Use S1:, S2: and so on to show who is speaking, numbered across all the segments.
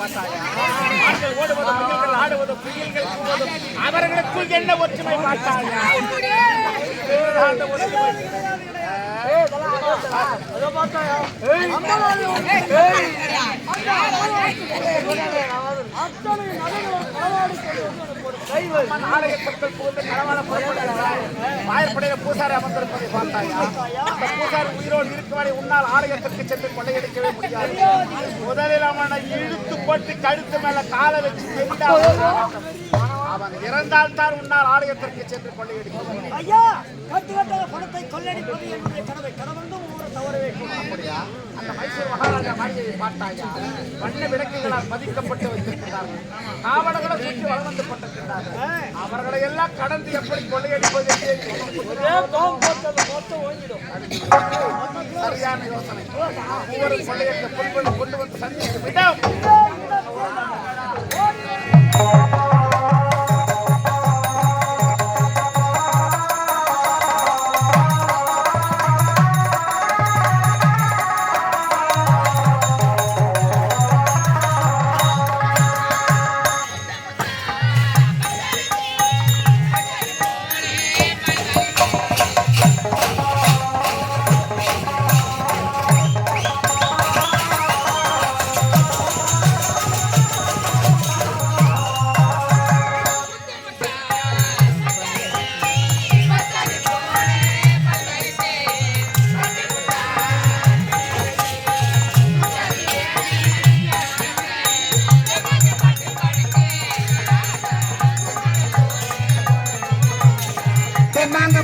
S1: பார்த்தாயா? ஆண்கள் ஓடுவது, பெண்கள் ஆடுவது, புயல்கள் கூடுவதும் அவர்களுக்குள் என்ன ஒற்றுமை பார்த்தாயா? அந்த ஒற்றுமை ஆயப்படையில பூசாரி அமர்ந்திருப்பதை பார்த்தாயா? அந்த பூசாரி உயிரோடு இருக்கும் வரை உன்னால் ஆலயத்திற்கு சென்று கொள்ளையடிக்கவே முடியாது. முதலில் அவனை இழுத்து போட்டு கழுத்து மேல காலை வச்சு அவன் இறந்தால் தான் உன்னால் ஆலயத்திற்கு சென்று கொள்ளையடிக்க
S2: ஐயா, கட்டுக்கட்டாத பணத்தை கொள்ளையடிப்பது என்னுடைய கடமை. கடவுளும் ஊரை தவறவே அப்படியா?
S1: அந்த மைசூர் மகாராஜா மாளிகையை பார்த்தாயா? வண்ண விளக்குகளால் பதிக்கப்பட்டு வைத்திருக்கிறார்கள். காவலர்களை சுற்றி வளம் வந்து கொண்டிருக்கிறார்கள். அவர்களை எல்லாம் கடந்து எப்படி கொள்ளையடிப்பது சரியான யோசனை. ஒவ்வொரு கொள்ளையற்ற பொருட்களை கொண்டு வந்து சந்தித்து விடும்.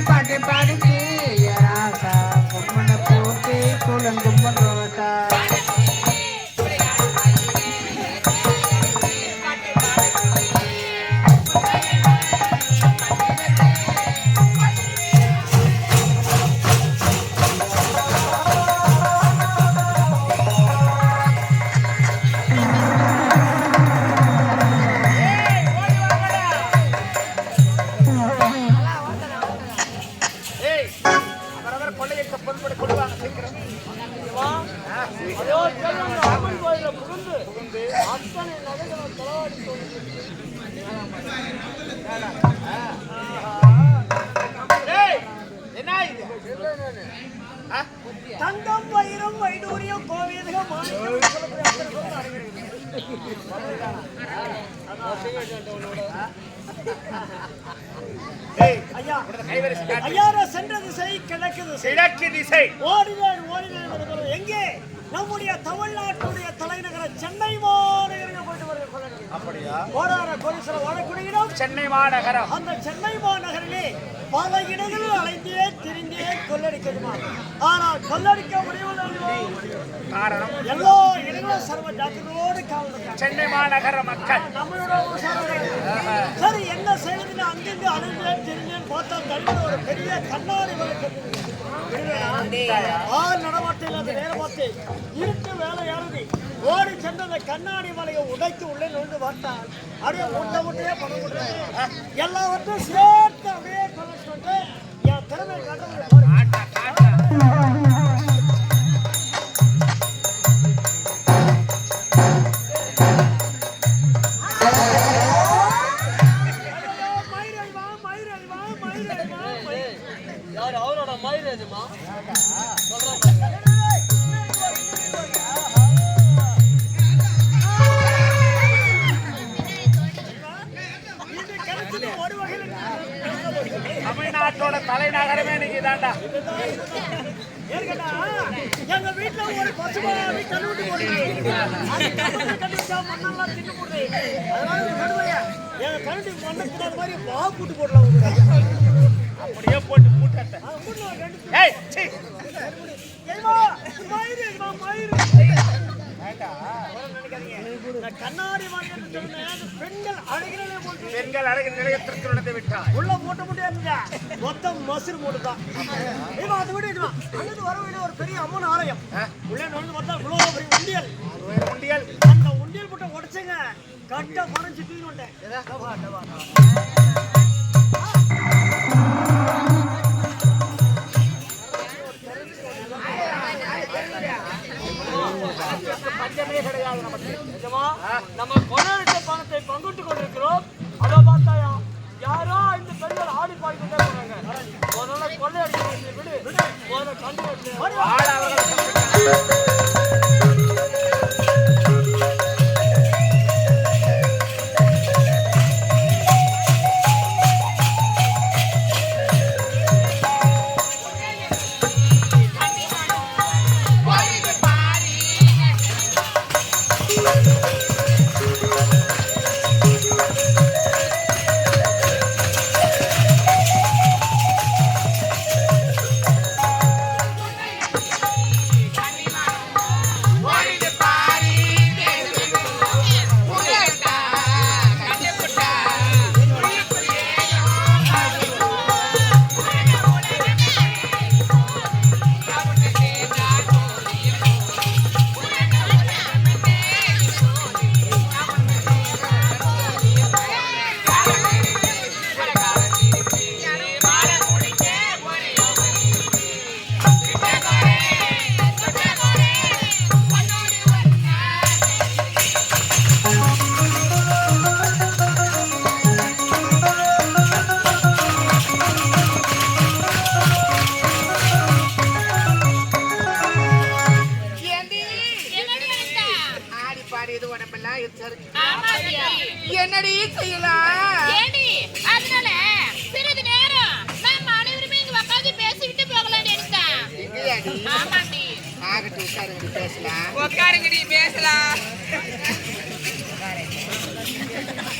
S3: பாட்டு பாடிக்கு ராசா பொம்மனை போட்டு குழங்கும் ரோசா
S2: தங்கம் வைரம் வைடூரியம் கோவியதகம் ஐயா, சென்ற திசை கிழக்கு திசை. ஓடினேன் எங்கே? நம்முடைய தமிழ்நாட்டுடைய தலைநகர சென்னை மாநகரம் போயிட்டு வருகிற
S1: அப்படியா?
S2: ஓடார கோடீஸ்வர வாழக்கூடிய இடம்
S1: சென்னை மாநகரம்.
S2: அந்த சென்னை மாநகரிலே பல இடங்களில் அலைந்தே திரிந்தே கொள்ளடிக்கணுமா? ஆனால் கொள்ளடிக்க முடியவில்லை.
S1: காரணம்
S2: எல்லா இடங்களும் சர்வ ஜாக்கிரதையோடு காவல்.
S1: சென்னை மாநகர மக்கள்
S2: நம்மளோட சரி என்ன செய்யறதுன்னு அங்கிருந்து அலைந்தேன் திரிந்தேன் பார்த்தா தனியாக ஒரு பெரிய கண்ணாடி வழக்கு நடமாட்டையில் அந்த நேரம் பார்த்து இருட்டு வேலையானது ஓடி சென்ற அந்த கண்ணாடி மலையை உடைத்து உள்ளே நுழைந்து பார்த்தால் அப்படியே முட்டையே பணம் கொடுத்தாங்க. எல்லாவற்றையும் சேர்த்து அப்படியே கொண்டு என் திறமை காட்ட
S1: தமிழ்நாட்டோட தலைநகரமே நீங்க தாண்டா.
S2: எங்க வீட்டுல ஒரு பசுமாவி கழுவிட்டு போடுறேன். மண்ணெல்லாம் தின்னு போடுறேன். எங்க கழுவி மண்ணக்கூடாத மாதிரி வா கூட்டு போடலாம்.
S1: அப்படியே போட்டு கூட்டத்தை
S2: கண்ணாடி
S1: பெண்கள் அழகு நிலையத்திற்கு நடந்து விட்டார்.
S2: உள்ள மூட்ட முடியாது, மொத்தம் மசுறு மூட்டுதான். அதை விட வர ஒரு பெரிய அம்மன் ஆலயம் உள்ளே நுழைந்து பார்த்தா இவ்வளவு பெரிய உண்டியல்.
S1: உண்டியல்
S2: அந்த உண்டியல் போட்ட உடைச்சுங்க கட்ட பணம் சுத்தின்னு வந்தேன்.
S1: பஞ்சமே கிடையாது நமக்கு. வாழ அவர்கள்
S3: என்னடி செய்யலாம்?
S4: ஏடி, அதனால சிறிது நேரம் நம்ம அனைவருமே இங்க உட்கார்ந்து பேசிக்கிட்டு போகலாம்னு நினைச்சேன்.
S3: எங்கேயாடி?
S4: ஆமாண்டி.
S3: ஆகட்டும், உட்காருங்கடி பேசலாம்.
S5: உட்காருங்கடி பேசலாம்.